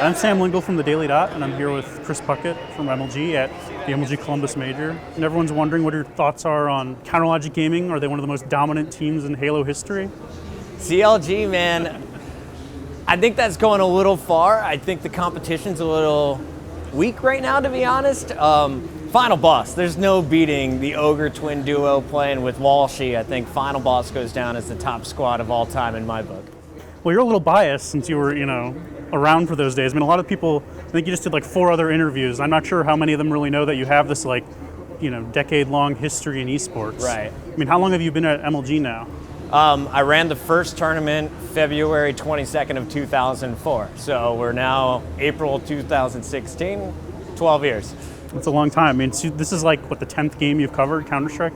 I'm Sam Lingle from the Daily Dot, and I'm here with Chris Puckett from MLG at the MLG Columbus Major. And everyone's wondering what your thoughts are on Counterlogic Gaming. Are they one of the most dominant teams in Halo history? CLG, man, I think that's going a little far. I think the competition's a little weak right now, to be honest. Final Boss, there's no beating the Ogre twin duo playing with Walshy. I think Final Boss goes down as the top squad of all time in my book. Well, you're a little biased since you were, around for those days. I mean, a lot of people, I think you just did like 4 other interviews. I'm not sure how many of them really know that you have this decade-long history in esports. Right. I mean, how long have you been at MLG now? I ran the first tournament February 22nd of 2004. So we're now April 2016, 12 years. That's a long time. I mean, this is like, the 10th game you've covered, Counter-Strike?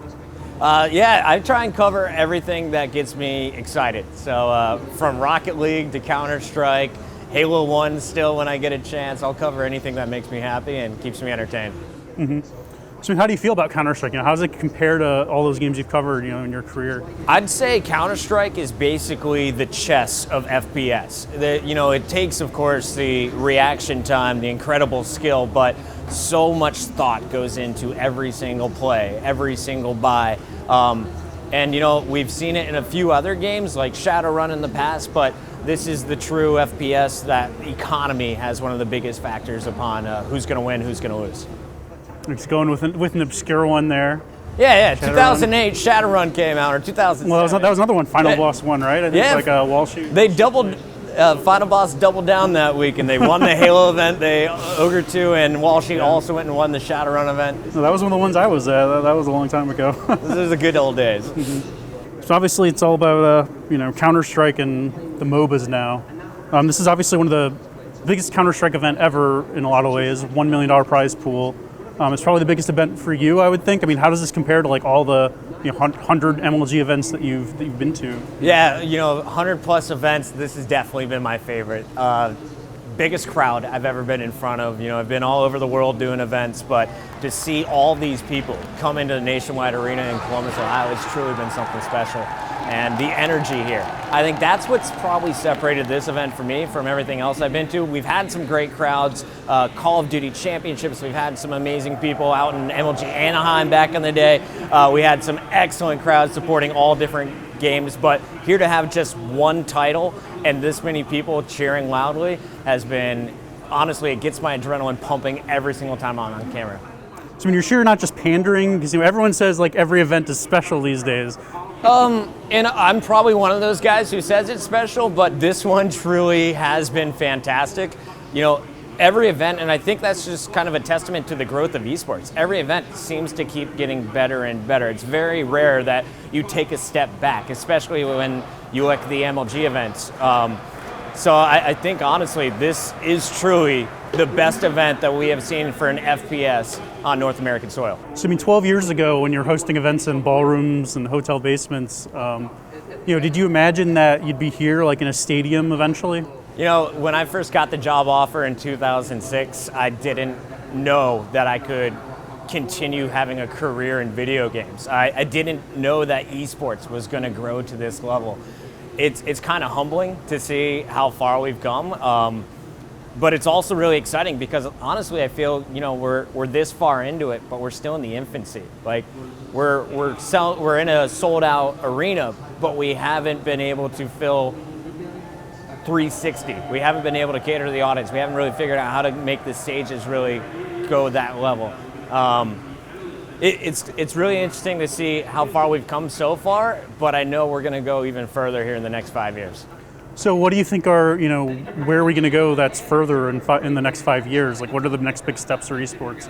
Yeah, I try and cover everything that gets me excited. So from Rocket League to Counter-Strike, Halo 1 still when I get a chance, I'll cover anything that makes me happy and keeps me entertained. Mm-hmm. So how do you feel about Counter-Strike? How does it compare to all those games you've covered, in your career? I'd say Counter-Strike is basically the chess of FPS. It takes, of course, the reaction time, the incredible skill, but so much thought goes into every single play, every single buy. And we've seen it in a few other games like Shadowrun in the past, but this is the true FPS that economy has one of the biggest factors upon who's going to win, who's going to lose. It's going with an obscure one there. Yeah. 2008 Shadowrun came out, or 2007. Well, that was another one. Final Boss won, right? I think yeah, like a wall shoot. They doubled. Final Boss doubled down that week, and they won the Halo event. They Ogre 2 and Walshy also went and won the Shadowrun event. So that was one of the ones I was at. That was a long time ago. This is the good old days. Mm-hmm. So obviously it's all about Counter-Strike and the MOBAs now. This is obviously one of the biggest Counter-Strike event ever in a lot of ways. $1 million prize pool. It's probably the biggest event for you, I would think. I mean, how does this compare to all the 100 MLG events that you've been to? Yeah, 100 plus events. This has definitely been my favorite. Biggest crowd I've ever been in front of. I've been all over the world doing events, but to see all these people come into the Nationwide Arena in Columbus, Ohio, has truly been something special. And the energy here, I think that's what's probably separated this event for me from everything else I've been to. We've had some great crowds, Call of Duty championships. We've had some amazing people out in MLG Anaheim back in the day. We had some excellent crowds supporting all different games, but here to have just one title and this many people cheering loudly has been, honestly, it gets my adrenaline pumping every single time I'm on camera. So you're sure you're not just pandering? Because everyone says every event is special these days. And I'm probably one of those guys who says it's special, but this one truly has been fantastic. Every event, and I think that's just kind of a testament to the growth of esports. Every event seems to keep getting better and better. It's very rare that you take a step back, especially when you look at the MLG events. So I think, honestly, this is truly the best event that we have seen for an FPS on North American soil. So, 12 years ago, when you're hosting events in ballrooms and hotel basements, did you imagine that you'd be here, in a stadium eventually? When I first got the job offer in 2006, I didn't know that I could continue having a career in video games. I didn't know that esports was going to grow to this level. It's kind of humbling to see how far we've come, but it's also really exciting because honestly, I feel we're this far into it, but we're still in the infancy. We're in a sold out arena, but we haven't been able to fill 360. We haven't been able to cater to the audience. We haven't really figured out how to make the stages really go that level. It's really interesting to see how far we've come so far, but I know we're going to go even further here in the next 5 years. So what do you think are, where are we going to go that's further in the next 5 years? What are the next big steps for esports?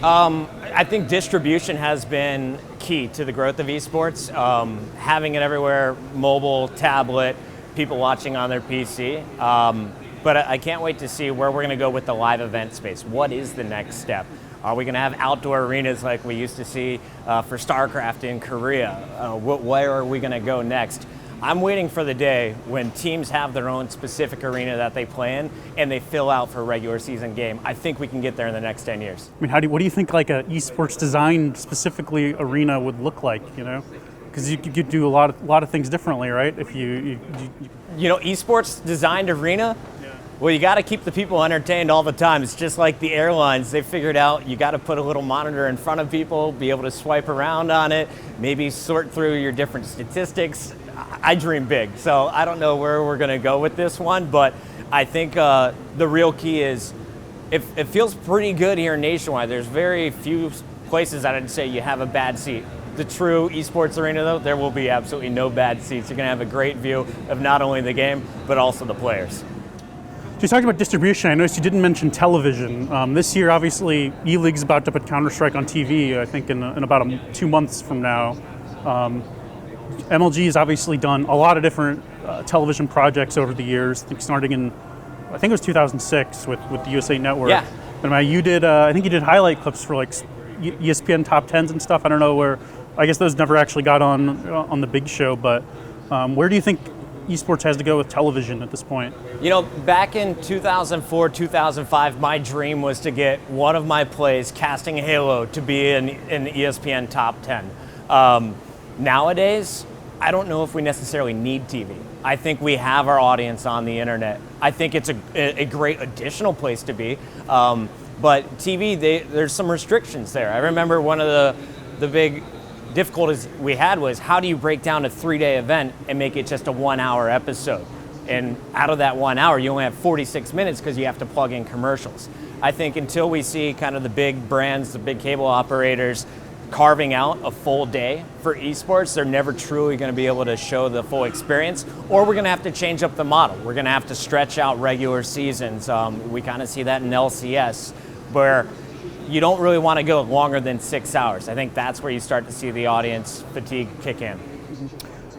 I think distribution has been key to the growth of esports. Having it everywhere, mobile, tablet, people watching on their PC. But I can't wait to see where we're going to go with the live event space. What is the next step? Are we going to have outdoor arenas like we used to see for StarCraft in Korea? Where are we going to go next? I'm waiting for the day when teams have their own specific arena that they play in and they fill out for a regular season game. I think we can get there in the next 10 years. I mean, what do you think a esports designed specifically arena would look like, Because you could do a lot of things differently, right? If you esports designed arena Well, you got to keep the people entertained all the time. It's just like the airlines. They figured out you got to put a little monitor in front of people, be able to swipe around on it, maybe sort through your different statistics. I dream big, so I don't know where we're going to go with this one, but I think the real key is it feels pretty good here nationwide. There's very few places that I'd say you have a bad seat. The true esports arena, though, there will be absolutely no bad seats. You're going to have a great view of not only the game, but also the players. So you talked about distribution. I noticed you didn't mention television. This year, obviously, E-League's about to put Counter-Strike on TV, I think in about 2 months from now. MLG has obviously done a lot of different television projects over the years, I think starting in, I think it was 2006 with the USA Network. Yeah. But you did, I think you did highlight clips for like ESPN top 10s and stuff. I don't know where, I guess those never actually got on the big show, but where do you think esports has to go with television at this point? You know, back in 2004, 2005, my dream was to get one of my plays, casting Halo, to be in ESPN top 10. Nowadays, I don't know if we necessarily need TV. I think we have our audience on the internet. I think it's a great additional place to be. But TV, there's some restrictions there. I remember one of the big difficulties we had was how do you break down a 3-day event and make it just a 1-hour episode? And out of that 1 hour, you only have 46 minutes because you have to plug in commercials. I think until we see kind of the big brands, the big cable operators carving out a full day for esports, they're never truly going to be able to show the full experience, or we're going to have to change up the model. We're going to have to stretch out regular seasons. We kind of see that in LCS, where you don't really want to go longer than 6 hours. I think that's where you start to see the audience fatigue kick in.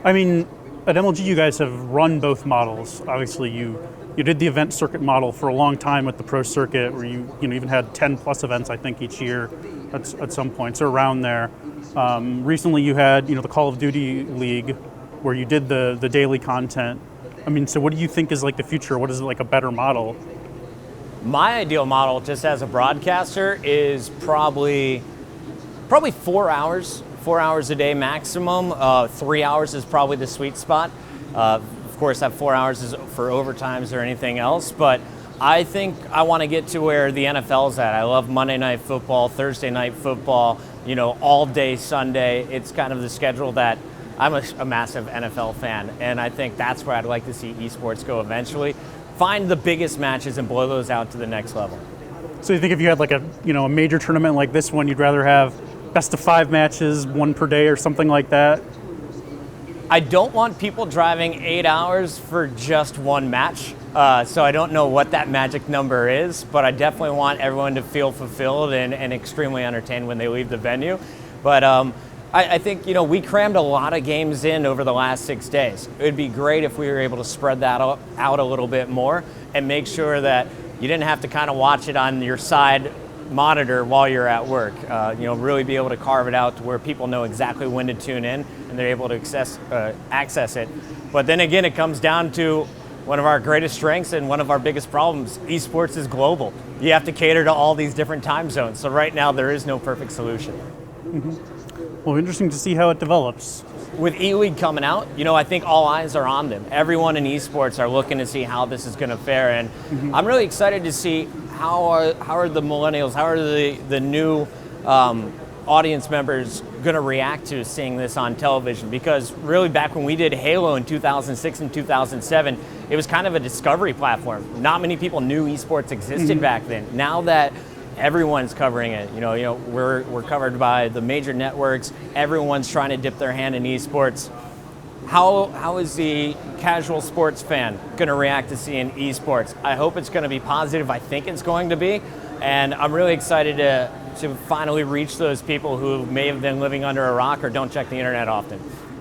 I mean, at MLG, you guys have run both models. Obviously, you did the event circuit model for a long time with the pro circuit, where you even had 10 plus events, I think, each year at some point, so around there. Recently, you had the Call of Duty League, where you did the daily content. I mean, so what do you think is like the future? What is like a better model? My ideal model, just as a broadcaster, is probably 4 hours. 4 hours a day maximum. 3 hours is probably the sweet spot. Of course, that 4 hours is for overtimes or anything else, but I think I want to get to where the NFL's at. I love Monday Night Football, Thursday Night Football, all day Sunday. It's kind of the schedule that I'm a massive NFL fan, and I think that's where I'd like to see esports go eventually. Find the biggest matches and blow those out to the next level. So you think if you had like a major tournament like this one, you'd rather have best of 5 matches, 1 per day or something like that? I don't want people driving 8 hours for just one match. So I don't know what that magic number is, but I definitely want everyone to feel fulfilled and extremely entertained when they leave the venue. But I think, we crammed a lot of games in over the last 6 days. It would be great if we were able to spread that out a little bit more and make sure that you didn't have to kind of watch it on your side monitor while you're at work. Really be able to carve it out to where people know exactly when to tune in and they're able to access it. But then again, it comes down to one of our greatest strengths and one of our biggest problems. Esports is global. You have to cater to all these different time zones. So right now, there is no perfect solution. Mm-hmm. Well, interesting to see how it develops. With E-League coming out, I think all eyes are on them. Everyone in esports are looking to see how this is going to fare, and I'm really excited to see how are the millennials, how are the new audience members going to react to seeing this on television, because really back when we did Halo in 2006 and 2007, it was kind of a discovery platform. Not many people knew esports existed back then. Now that everyone's covering it, we're covered by the major networks, everyone's trying to dip their hand in esports. How is the casual sports fan going to react to seeing esports? I hope it's going to be positive. I think it's going to be, and I'm really excited to finally reach those people who may have been living under a rock or don't check the internet often.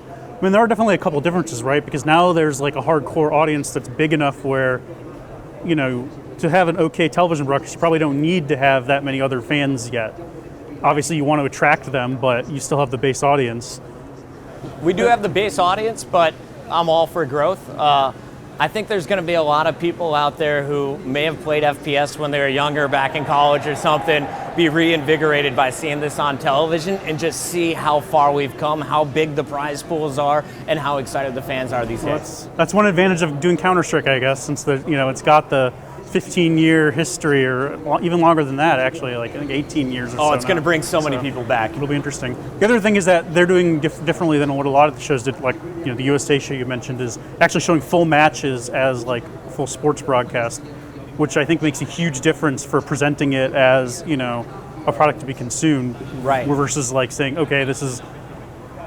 I mean, there are definitely a couple differences, right? Because now there's like a hardcore audience that's big enough where, to have an okay television broadcast, you probably don't need to have that many other fans yet. Obviously, you want to attract them, but you still have the base audience. We do have the base audience, but I'm all for growth. I think there's going to be a lot of people out there who may have played FPS when they were younger, back in college or something, be reinvigorated by seeing this on television and just see how far we've come, how big the prize pools are, and how excited the fans are these days. That's one advantage of doing Counter-Strike, I guess, since it's got the 15-year history, or even longer than that, actually, like I think 18 years or so. Oh, it's going to now. bring so many people back. It'll be interesting. The other thing is that they're doing differently than what a lot of the shows did. Like, the USA show you mentioned is actually showing full matches as like full sports broadcast, which I think makes a huge difference for presenting it as, a product to be consumed. Right. Versus like saying, okay, this is,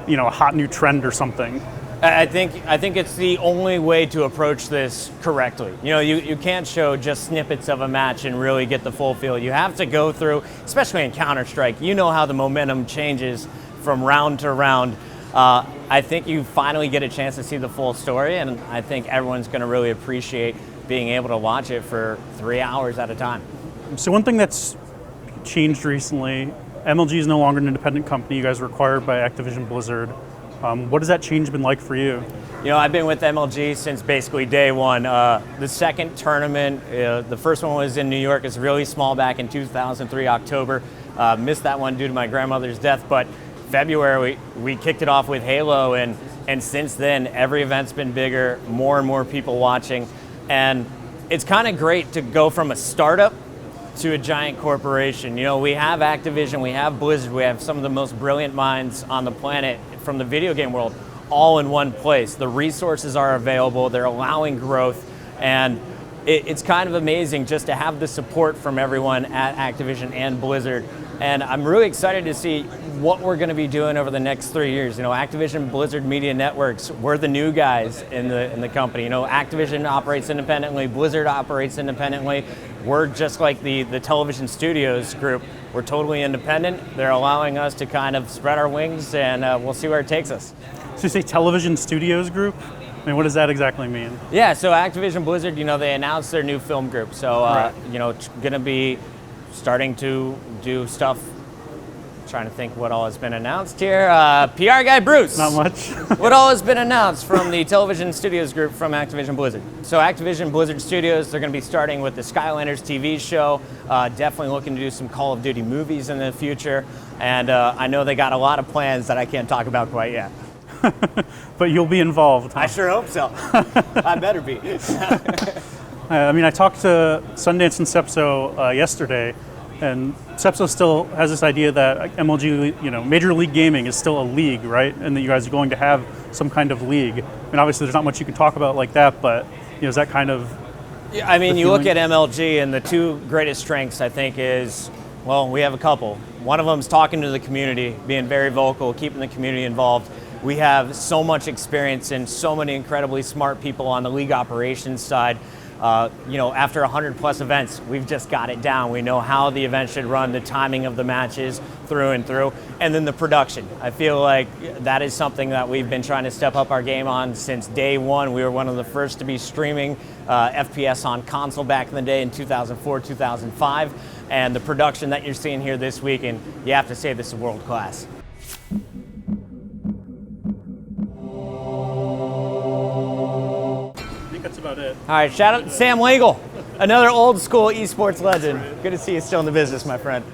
a hot new trend or something. I think it's the only way to approach this correctly. You can't show just snippets of a match and really get the full feel. You have to go through, especially in Counter-Strike, how the momentum changes from round to round. I think you finally get a chance to see the full story, and I think everyone's going to really appreciate being able to watch it for 3 hours at a time. So one thing that's changed recently, MLG is no longer an independent company. You guys were acquired by Activision Blizzard. What has that change been like for you? I've been with MLG since basically day one. The second tournament, the first one was in New York. It's really small back in 2003, October. Missed that one due to my grandmother's death, but February we kicked it off with Halo, and since then every event's been bigger, more and more people watching, and it's kind of great to go from a startup to a giant corporation. We have Activision, we have Blizzard, we have some of the most brilliant minds on the planet from the video game world all in one place. The resources are available, they're allowing growth, and it's kind of amazing just to have the support from everyone at Activision and Blizzard. And I'm really excited to see what we're going to be doing over the next 3 years. Activision Blizzard Media Networks, we're the new guys in the company. Activision operates independently, Blizzard operates independently. We're just like the television studios group. We're totally independent. They're allowing us to kind of spread our wings, and we'll see where it takes us. So you say television studios group? I mean, what does that exactly mean? Yeah, so Activision Blizzard, they announced their new film group. So, Right. going to be starting to do stuff. Trying to think what all has been announced here. PR guy Bruce. Not much. What all has been announced from the television studios group from Activision Blizzard? So Activision Blizzard Studios, they're going to be starting with the Skylanders TV show. Definitely looking to do some Call of Duty movies in the future. And I know they got a lot of plans that I can't talk about quite yet. But you'll be involved, huh? I sure hope so. I better be. I talked to Sundance and Sepso yesterday, and Sepso still has this idea that MLG, Major League Gaming is still a league, right? And that you guys are going to have some kind of league. I mean, obviously there's not much you can talk about like that, but is that kind of... Yeah, you look at MLG, and the two greatest strengths, I think, is, well, we have a couple. One of them is talking to the community, being very vocal, keeping the community involved. We have so much experience and so many incredibly smart people on the league operations side. After 100 plus events, we've just got it down. We know how the event should run, the timing of the matches through and through, and then the production. I feel like that is something that we've been trying to step up our game on since day one. We were one of the first to be streaming FPS on console back in the day in 2004, 2005, and the production that you're seeing here this weekend, you have to say this is world class. That's about it. All right, shout out to Sam Legal, another old school esports legend. Good to see you still in the business, my friend.